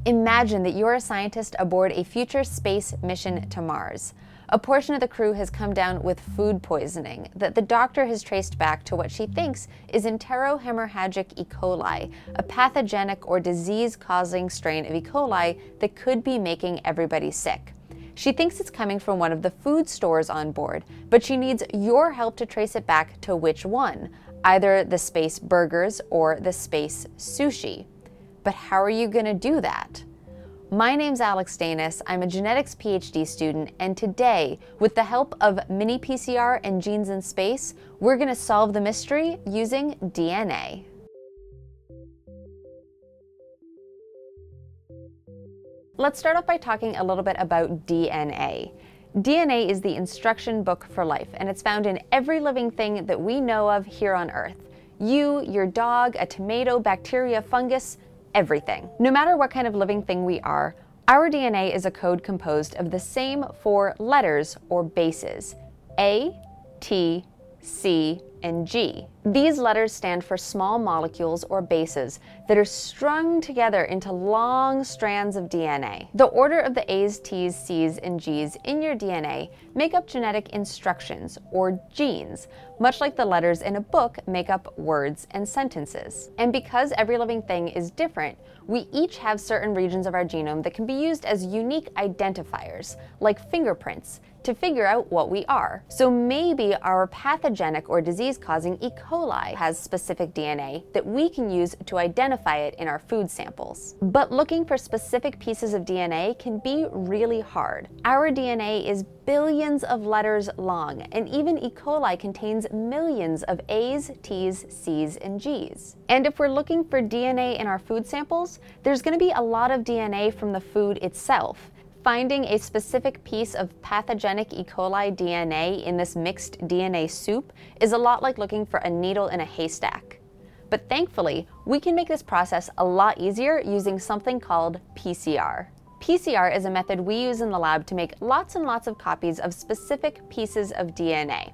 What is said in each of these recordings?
Imagine that you're a scientist aboard a future space mission to Mars. A portion of the crew has come down with food poisoning that the doctor has traced back to what she thinks is enterohemorrhagic E. coli, a pathogenic or disease-causing strain of E. coli that could be making everybody sick. She thinks it's coming from one of the food stores on board, but she needs your help to trace it back to which one, either the space burgers or the space sushi. But how are you going to do that? My name's Alex Dainis, I'm a genetics PhD student, and today, with the help of miniPCR and genes in space, we're going to solve the mystery using DNA. Let's start off by talking a little bit about DNA. DNA is the instruction book for life, and it's found in every living thing that we know of here on Earth. You, your dog, a tomato, bacteria, fungus, everything. No matter what kind of living thing we are, our DNA is a code composed of the same 4 letters or bases: A, T, C, and G. These letters stand for small molecules or bases that are strung together into long strands of DNA. The order of the A's, T's, C's, and G's in your DNA make up genetic instructions, or genes, much like the letters in a book make up words and sentences. And because every living thing is different, we each have certain regions of our genome that can be used as unique identifiers, like fingerprints, to figure out what we are. So maybe our pathogenic or disease-causing E. coli has specific DNA that we can use to identify it in our food samples. But looking for specific pieces of DNA can be really hard. Our DNA is billions of letters long, and even E. coli contains millions of A's, T's, C's, and G's. And if we're looking for DNA in our food samples, there's going to be a lot of DNA from the food itself. Finding a specific piece of pathogenic E. coli DNA in this mixed DNA soup is a lot like looking for a needle in a haystack. But thankfully, we can make this process a lot easier using something called PCR. PCR is a method we use in the lab to make lots and lots of copies of specific pieces of DNA.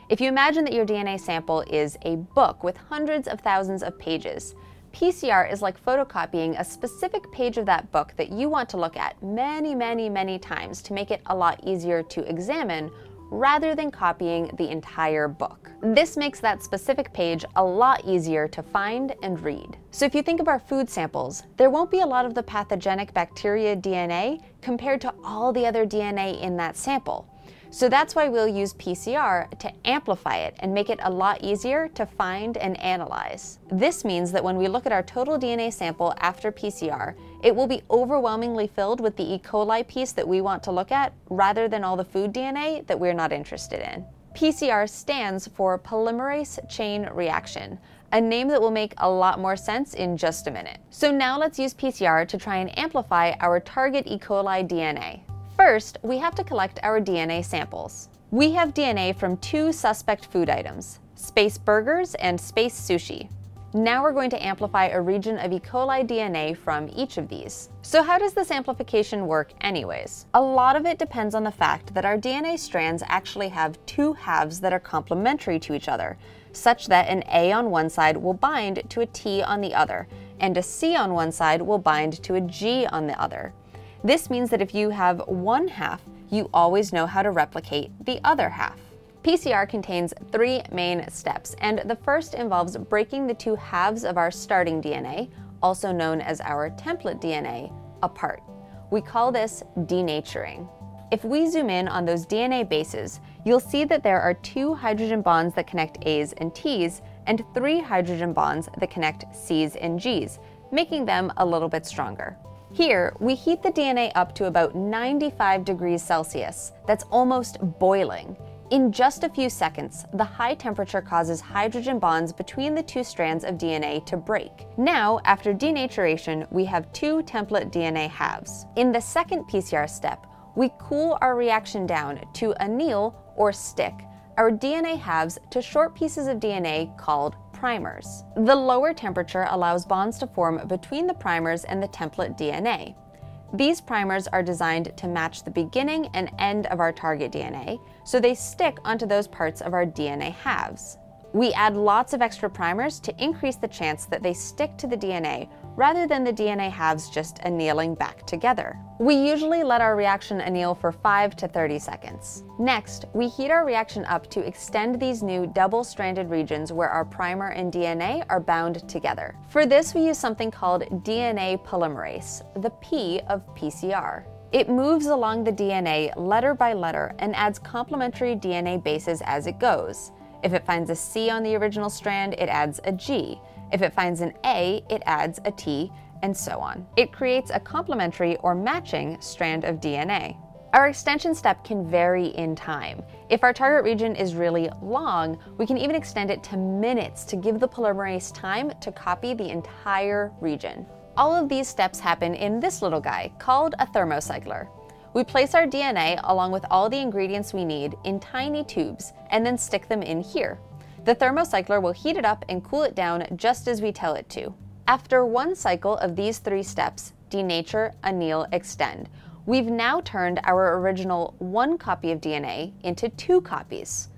If you imagine that your DNA sample is a book with hundreds of thousands of pages, PCR is like photocopying a specific page of that book that you want to look at many times to make it a lot easier to examine rather than copying the entire book. This makes that specific page a lot easier to find and read. So if you think of our food samples, there won't be a lot of the pathogenic bacteria DNA compared to all the other DNA in that sample. So that's why we'll use PCR to amplify it and make it a lot easier to find and analyze. This means that when we look at our total DNA sample after PCR, it will be overwhelmingly filled with the E. coli piece that we want to look at, rather than all the food DNA that we're not interested in. PCR stands for Polymerase Chain reaction, a name that will make a lot more sense in just a minute. So now let's use PCR to try and amplify our target E. coli DNA. First, we have to collect our DNA samples. We have DNA from 2 suspect food items, space burgers and space sushi. Now we're going to amplify a region of E. coli DNA from each of these. So how does this amplification work anyways? A lot of it depends on the fact that our DNA strands actually have 2 halves that are complementary to each other, such that an A on one side will bind to a T on the other, and a C on one side will bind to a G on the other. This means that if you have one half, you always know how to replicate the other half. PCR contains 3 main steps, and the first involves breaking the 2 halves of our starting DNA, also known as our template DNA, apart. We call this denaturing. If we zoom in on those DNA bases, you'll see that there are 2 hydrogen bonds that connect A's and T's, and 3 hydrogen bonds that connect C's and G's, making them a little bit stronger. Here, we heat the DNA up to about 95 degrees Celsius. That's almost boiling. In just a few seconds, the high temperature causes hydrogen bonds between the 2 strands of DNA to break. Now, after denaturation, we have 2 template DNA halves. In the second PCR step, we cool our reaction down to anneal or stick our DNA halves to short pieces of DNA called primers. The lower temperature allows bonds to form between the primers and the template DNA. These primers are designed to match the beginning and end of our target DNA, so they stick onto those parts of our DNA halves. We add lots of extra primers to increase the chance that they stick to the DNA rather than the DNA halves just annealing back together. We usually let our reaction anneal for 5 to 30 seconds. Next, we heat our reaction up to extend these new double-stranded regions where our primer and DNA are bound together. For this, we use something called DNA polymerase, the P of PCR. It moves along the DNA letter by letter and adds complementary DNA bases as it goes. If it finds a C on the original strand, it adds a G. If it finds an A, it adds a T, and so on. It creates a complementary or matching strand of DNA. Our extension step can vary in time. If our target region is really long, we can even extend it to minutes to give the polymerase time to copy the entire region. All of these steps happen in this little guy called a thermocycler. We place our DNA along with all the ingredients we need in tiny tubes and then stick them in here. The thermocycler will heat it up and cool it down just as we tell it to. After one cycle of these 3 steps, denature, anneal, extend, we've now turned our original 1 copy of DNA into 2 copies.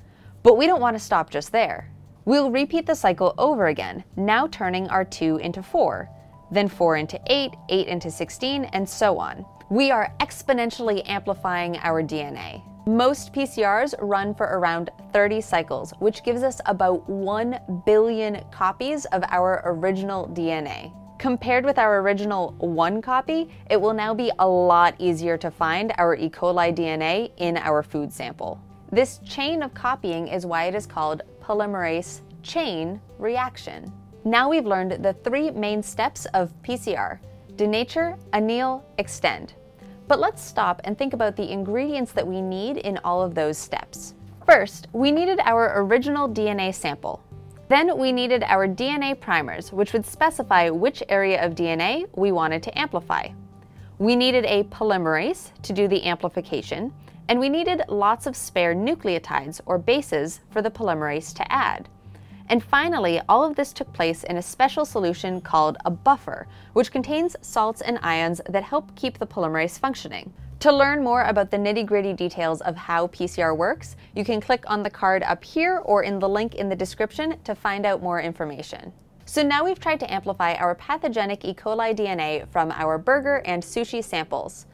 But we don't want to stop just there. We'll repeat the cycle over again, now turning our 2 into 4, then 4 into 8, 8 into 16, and so on. We are exponentially amplifying our DNA. Most PCRs run for around 30 cycles, which gives us about 1 billion copies of our original DNA. Compared with our original 1 copy, it will now be a lot easier to find our E. coli DNA in our food sample. This chain of copying is why it is called polymerase chain reaction. Now we've learned the 3 main steps of PCR: denature, anneal, extend. But let's stop and think about the ingredients that we need in all of those steps. First, we needed our original DNA sample. Then we needed our DNA primers, which would specify which area of DNA we wanted to amplify. We needed a polymerase to do the amplification, and we needed lots of spare nucleotides or bases for the polymerase to add. And finally, all of this took place in a special solution called a buffer, which contains salts and ions that help keep the polymerase functioning. To learn more about the nitty-gritty details of how PCR works, you can click on the card up here or in the link in the description to find out more information. So now we've tried to amplify our pathogenic E. coli DNA from our burger and sushi samples.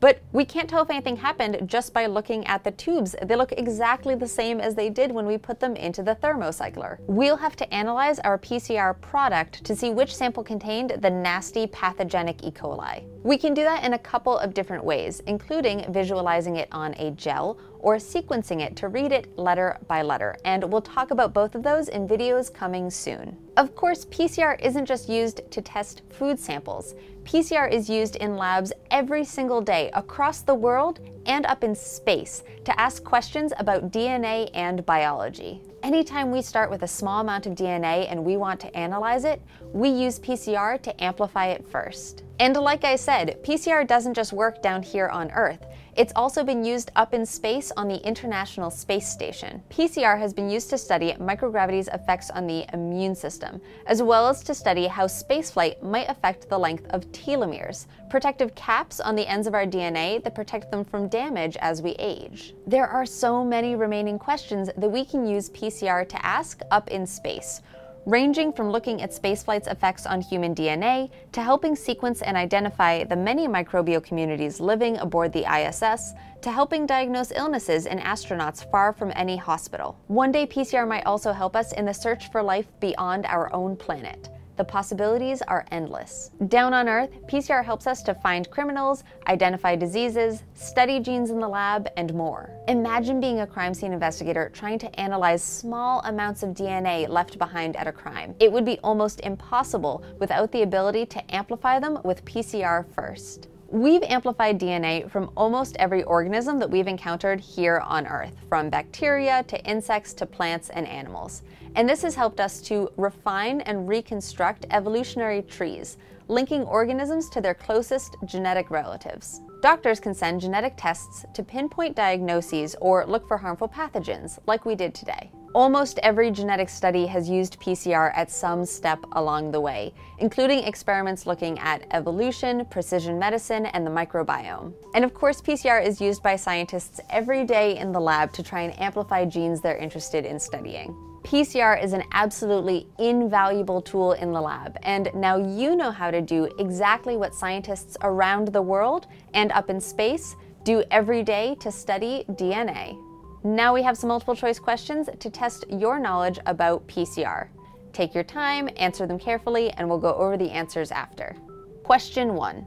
But we can't tell if anything happened just by looking at the tubes. They look exactly the same as they did when we put them into the thermocycler. We'll have to analyze our PCR product to see which sample contained the nasty pathogenic E. coli. We can do that in a couple of different ways, including visualizing it on a gel or sequencing it to read it letter by letter, and we'll talk about both of those in videos coming soon. Of course, PCR isn't just used to test food samples. PCR is used in labs every single day across the world and up in space to ask questions about DNA and biology. Anytime we start with a small amount of DNA and we want to analyze it, we use PCR to amplify it first. And like I said, PCR doesn't just work down here on Earth. It's also been used up in space on the International Space Station. PCR has been used to study microgravity's effects on the immune system, as well as to study how spaceflight might affect the length of telomeres, protective caps on the ends of our DNA that protect them from damage as we age. There are so many remaining questions that we can use PCR to ask up in space, ranging from looking at spaceflight's effects on human DNA to helping sequence and identify the many microbial communities living aboard the ISS, to helping diagnose illnesses in astronauts far from any hospital. One day, PCR might also help us in the search for life beyond our own planet. The possibilities are endless. Down on Earth, PCR helps us to find criminals, identify diseases, study genes in the lab, and more. Imagine being a crime scene investigator trying to analyze small amounts of DNA left behind at a crime. It would be almost impossible without the ability to amplify them with PCR first. We've amplified DNA from almost every organism that we've encountered here on Earth, from bacteria to insects to plants and animals. And this has helped us to refine and reconstruct evolutionary trees, linking organisms to their closest genetic relatives. Doctors can send genetic tests to pinpoint diagnoses or look for harmful pathogens, like we did today. Almost every genetic study has used PCR at some step along the way, including experiments looking at evolution, precision medicine, and the microbiome. And of course, PCR is used by scientists every day in the lab to try and amplify genes they're interested in studying. PCR is an absolutely invaluable tool in the lab, and now you know how to do exactly what scientists around the world and up in space do every day to study DNA. Now we have some multiple choice questions to test your knowledge about PCR. Take your time, answer them carefully, and we'll go over the answers after. Question 1.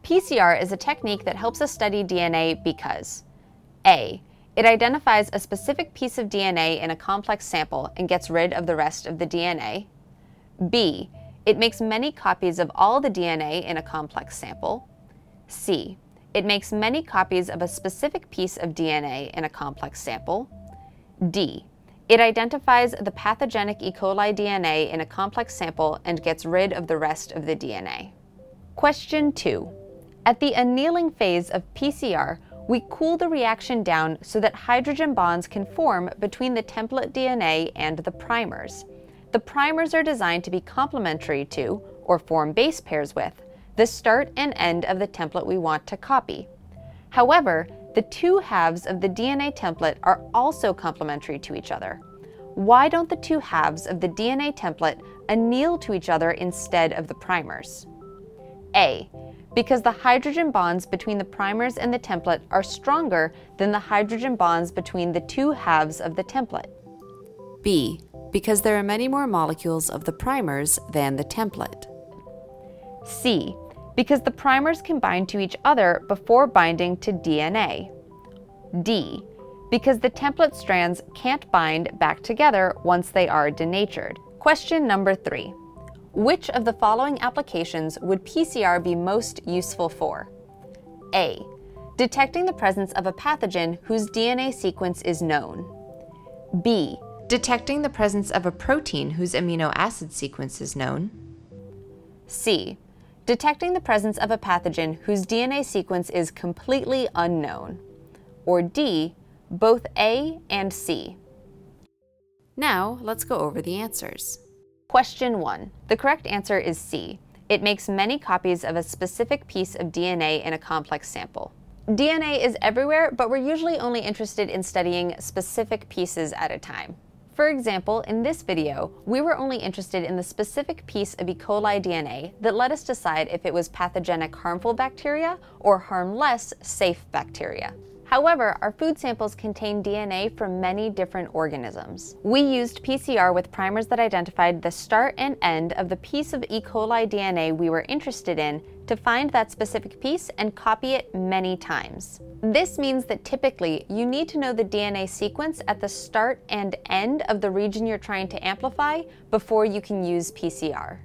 PCR is a technique that helps us study DNA because A. It identifies a specific piece of DNA in a complex sample and gets rid of the rest of the DNA. B. It makes many copies of all the DNA in a complex sample. C. It makes many copies of a specific piece of DNA in a complex sample. D. It identifies the pathogenic E. coli DNA in a complex sample and gets rid of the rest of the DNA. Question 2. At the annealing phase of PCR, we cool the reaction down so that hydrogen bonds can form between the template DNA and the primers. The primers are designed to be complementary to, or form base pairs with, the start and end of the template we want to copy. However, the two halves of the DNA template are also complementary to each other. Why don't the two halves of the DNA template anneal to each other instead of the primers? A. Because the hydrogen bonds between the primers and the template are stronger than the hydrogen bonds between the two halves of the template. B. Because there are many more molecules of the primers than the template. C. Because the primers can bind to each other before binding to DNA. D. Because the template strands can't bind back together once they are denatured. Question number 3. Which of the following applications would PCR be most useful for? A. Detecting the presence of a pathogen whose DNA sequence is known. B. Detecting the presence of a protein whose amino acid sequence is known. C. Detecting the presence of a pathogen whose DNA sequence is completely unknown. Or D. Both A and C. Now let's go over the answers. Question 1. The correct answer is C. It makes many copies of a specific piece of DNA in a complex sample. DNA is everywhere, but we're usually only interested in studying specific pieces at a time. For example, in this video, we were only interested in the specific piece of E. coli DNA that let us decide if it was pathogenic harmful bacteria or harmless safe bacteria. However, our food samples contain DNA from many different organisms. We used PCR with primers that identified the start and end of the piece of E. coli DNA we were interested in to find that specific piece and copy it many times. This means that typically you need to know the DNA sequence at the start and end of the region you're trying to amplify before you can use PCR.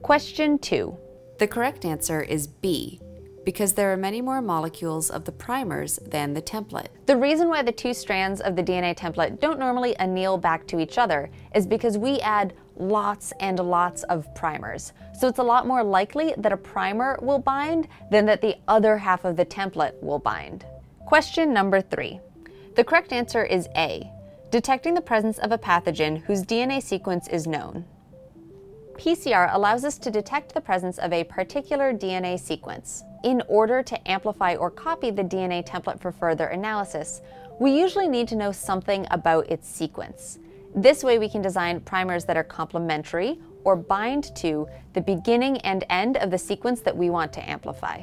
Question 2. The correct answer is B, because there are many more molecules of the primers than the template. The reason why the two strands of the DNA template don't normally anneal back to each other is because we add lots and lots of primers. So it's a lot more likely that a primer will bind than that the other half of the template will bind. Question number 3. The correct answer is A, detecting the presence of a pathogen whose DNA sequence is known. PCR allows us to detect the presence of a particular DNA sequence. In order to amplify or copy the DNA template for further analysis, we usually need to know something about its sequence. This way we can design primers that are complementary or bind to the beginning and end of the sequence that we want to amplify.